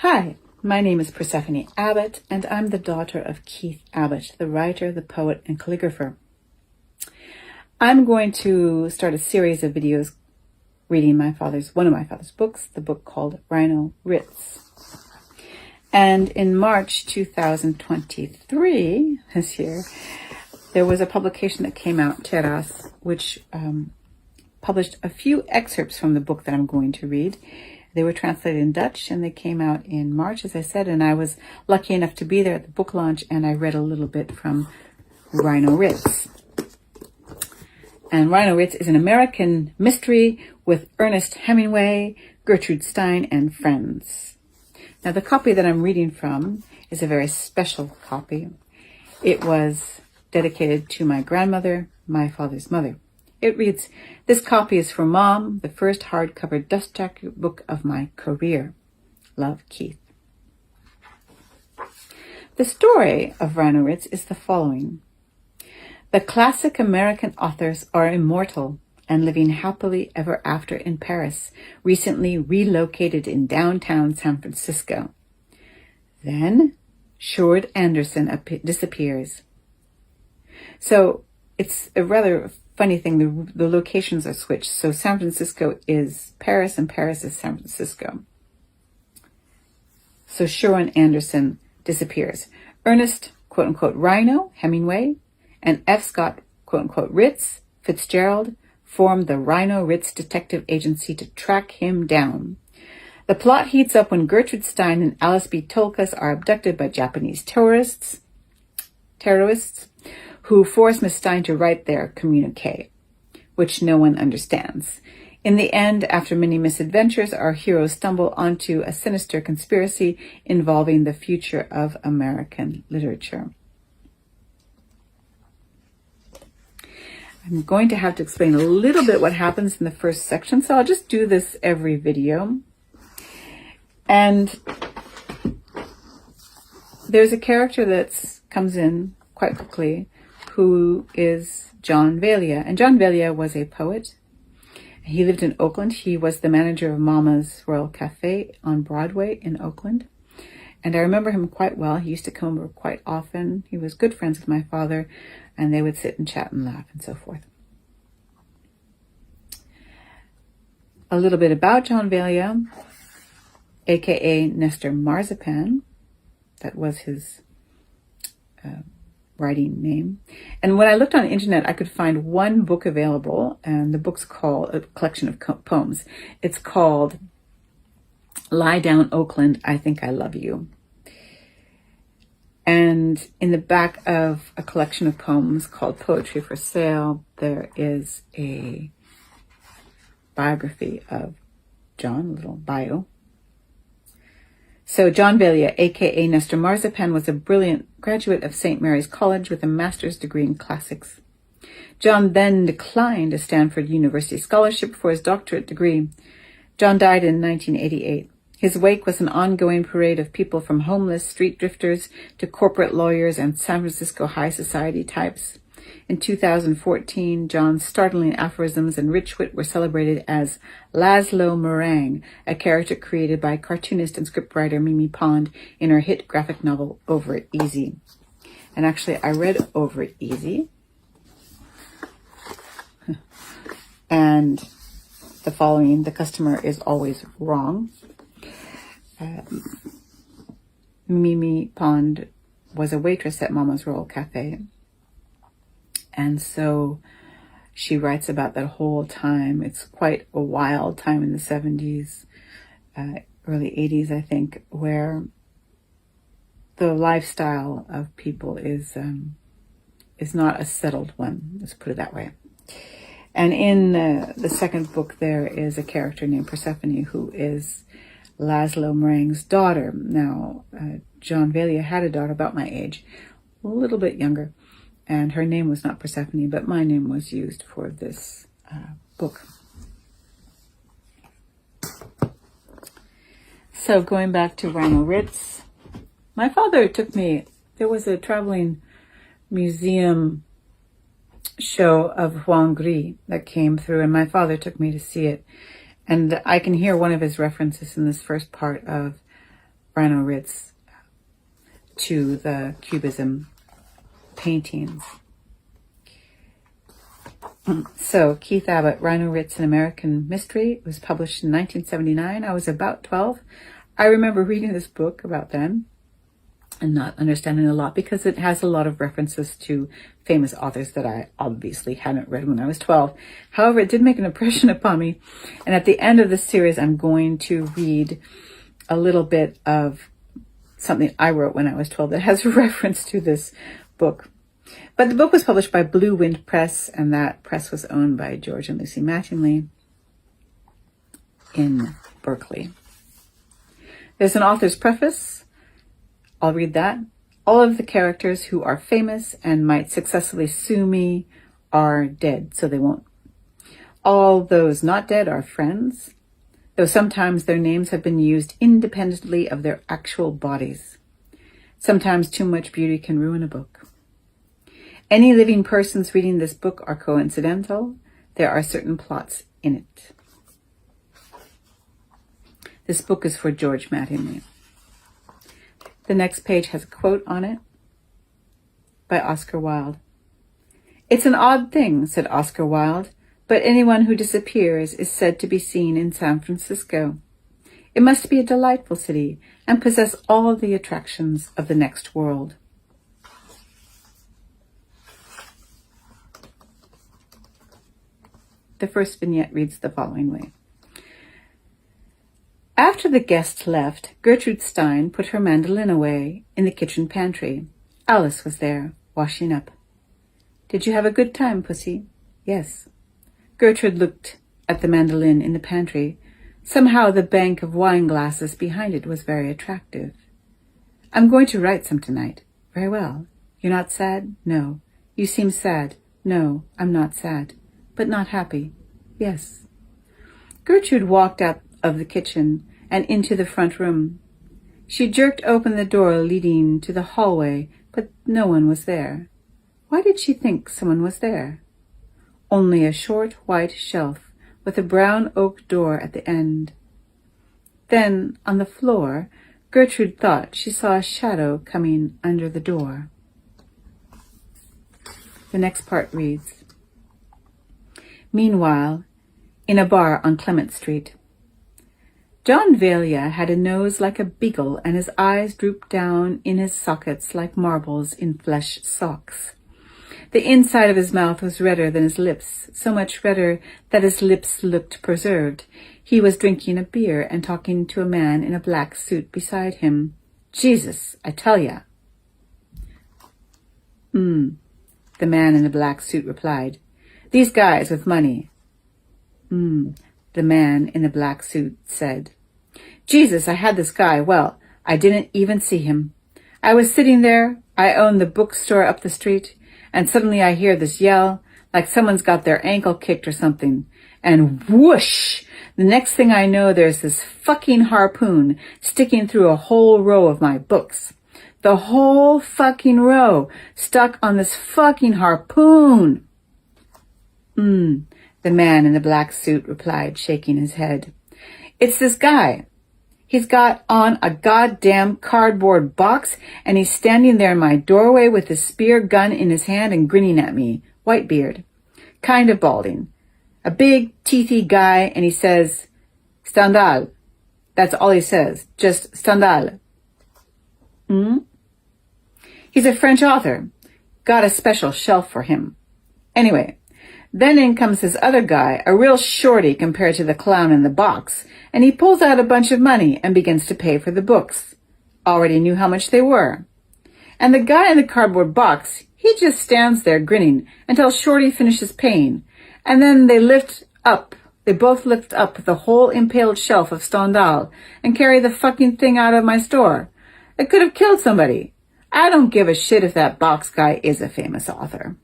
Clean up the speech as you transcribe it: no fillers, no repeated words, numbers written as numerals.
Hi, my name is Persephone Abbott, and I'm the daughter of Keith Abbott, the writer, the poet, and calligrapher. I'm going to start a series of videos reading one of my father's books, the book called Rhino Ritz. And in March 2023, this year, there was a publication that came out, Terras, which published a few excerpts from the book that I'm going to read. They were translated in Dutch and they came out in March, as I said, and I was lucky enough to be there at the book launch, and I read a little bit from Rhino Ritz. And Rhino Ritz is an American mystery with Ernest Hemingway, Gertrude Stein, and friends. Now, the copy that I'm reading from is a very special copy. It was dedicated to my grandmother, my father's mother. It reads, "This copy is for Mom, the first hardcover dust jacket book of my career. Love, Keith." The story of Rhino Ritz is the following. The classic American authors are immortal and living happily ever after in Paris, recently relocated in downtown San Francisco. Then Sjoerd Anderson disappears. So it's a rather funny thing, the locations are switched. So San Francisco is Paris and Paris is San Francisco. So Sjoerd Anderson disappears. Ernest, quote-unquote, Rhino, Hemingway, and F. Scott, quote-unquote, Ritz, Fitzgerald, formed the Rhino Ritz Detective Agency to track him down. The plot heats up when Gertrude Stein and Alice B. Tolkas are abducted by Japanese terrorists who force Miss Stein to write their communique, which no one understands. In the end, after many misadventures, our heroes stumble onto a sinister conspiracy involving the future of American literature. I'm going to have to explain a little bit what happens in the first section, so I'll just do this every video. And there's a character that comes in quite quickly, who is John Valia. And John Valia was a poet. He lived in Oakland. He was the manager of Mama's Royal Cafe on Broadway in Oakland. And I remember him quite well. He used to come over quite often. He was good friends with my father, and they would sit and chat and laugh and so forth. A little bit about John Valia, aka Nestor Marzipan. That was his writing name. And when I looked on the internet, I could find one book available, and the book's called a collection of poems. It's called Lie Down, Oakland, I Think I Love You. And in the back of a collection of poems called Poetry for Sale, there is a biography of John, a little bio. So John Valia, aka Nestor Marzipan, was a brilliant graduate of St. Mary's College with a master's degree in classics. John then declined a Stanford University scholarship for his doctorate degree. John died in 1988. His wake was an ongoing parade of people from homeless street drifters to corporate lawyers and San Francisco high society types. In 2014, John's startling aphorisms and rich wit were celebrated as Laszlo Meringue, a character created by cartoonist and scriptwriter Mimi Pond in her hit graphic novel Over It Easy. And actually, I read Over It Easy. And the following, the customer is always wrong. Mimi Pond was a waitress at Mama's Royal Cafe. And so she writes about that whole time. It's quite a wild time in the 70s, early 80s, I think, where the lifestyle of people is not a settled one. Let's put it that way. And in the second book, there is a character named Persephone, who is Laszlo Meringue's daughter. Now, John Valia had a daughter about my age, a little bit younger. And her name was not Persephone, but my name was used for this book. So going back to Rhino Ritz, my father took me, there was a traveling museum show of Huang Gris that came through, and my father took me to see it. And I can hear one of his references in this first part of Rhino Ritz to the Cubism paintings. So, Keith Abbott, Rhino Ritz, An American Mystery. It was published in 1979. I was about 12. I remember reading this book about then and not understanding a lot because it has a lot of references to famous authors that I obviously hadn't read when I was 12. However, it did make an impression upon me. And at the end of this series, I'm going to read a little bit of something I wrote when I was 12 that has a reference to this book. But the book was published by Blue Wind Press, and that press was owned by George and Lucy Mattingly in Berkeley. There's an author's preface. I'll read that. All of the characters who are famous and might successfully sue me are dead, so they won't. All those not dead are friends, though sometimes their names have been used independently of their actual bodies. Sometimes too much beauty can ruin a book. Any living persons reading this book are coincidental. There are certain plots in it. This book is for George Mattingly. The next page has a quote on it by Oscar Wilde. "It's an odd thing," said Oscar Wilde, "but anyone who disappears is said to be seen in San Francisco. It must be a delightful city and possess all the attractions of the next world." The first vignette reads the following way. After the guests left, Gertrude Stein put her mandolin away in the kitchen pantry. Alice was there, washing up. "Did you have a good time, Pussy?" "Yes." Gertrude looked at the mandolin in the pantry. Somehow the bank of wine glasses behind it was very attractive. "I'm going to write some tonight." "Very well. You're not sad?" "No." "You seem sad." "No, I'm not sad." "But not happy?" "Yes." Gertrude walked out of the kitchen and into the front room. She jerked open the door leading to the hallway, but no one was there. Why did she think someone was there? Only a short white shelf with a brown oak door at the end. Then, on the floor, Gertrude thought she saw a shadow coming under the door. The next part reads, Meanwhile, in a bar on Clement Street. John Velia had a nose like a beagle, and his eyes drooped down in his sockets like marbles in flesh socks. The inside of his mouth was redder than his lips, so much redder that his lips looked preserved. He was drinking a beer and talking to a man in a black suit beside him. "Jesus, I tell ya." The man in the black suit replied. "These guys with money." The man in the black suit said. "Jesus, I had this guy. Well, I didn't even see him. I was sitting there. I owned the bookstore up the street. And suddenly I hear this yell, like someone's got their ankle kicked or something. And whoosh! The next thing I know, there's this fucking harpoon sticking through a whole row of my books. The whole fucking row stuck on this fucking harpoon." The man in the black suit replied, shaking his head. "It's this guy. He's got on a goddamn cardboard box, and he's standing there in my doorway with his spear gun in his hand and grinning at me. White beard. Kind of balding. A big, teethy guy, and he says, 'Stendhal.' That's all he says. Just Stendhal." "He's a French author. Got a special shelf for him. Anyway, then in comes this other guy, a real shorty compared to the clown in the box, and he pulls out a bunch of money and begins to pay for the books. Already knew how much they were. And the guy in the cardboard box, he just stands there grinning until Shorty finishes paying, and then they both lift up the whole impaled shelf of Stendhal and carry the fucking thing out of my store. It could have killed somebody. I don't give a shit if that box guy is a famous author."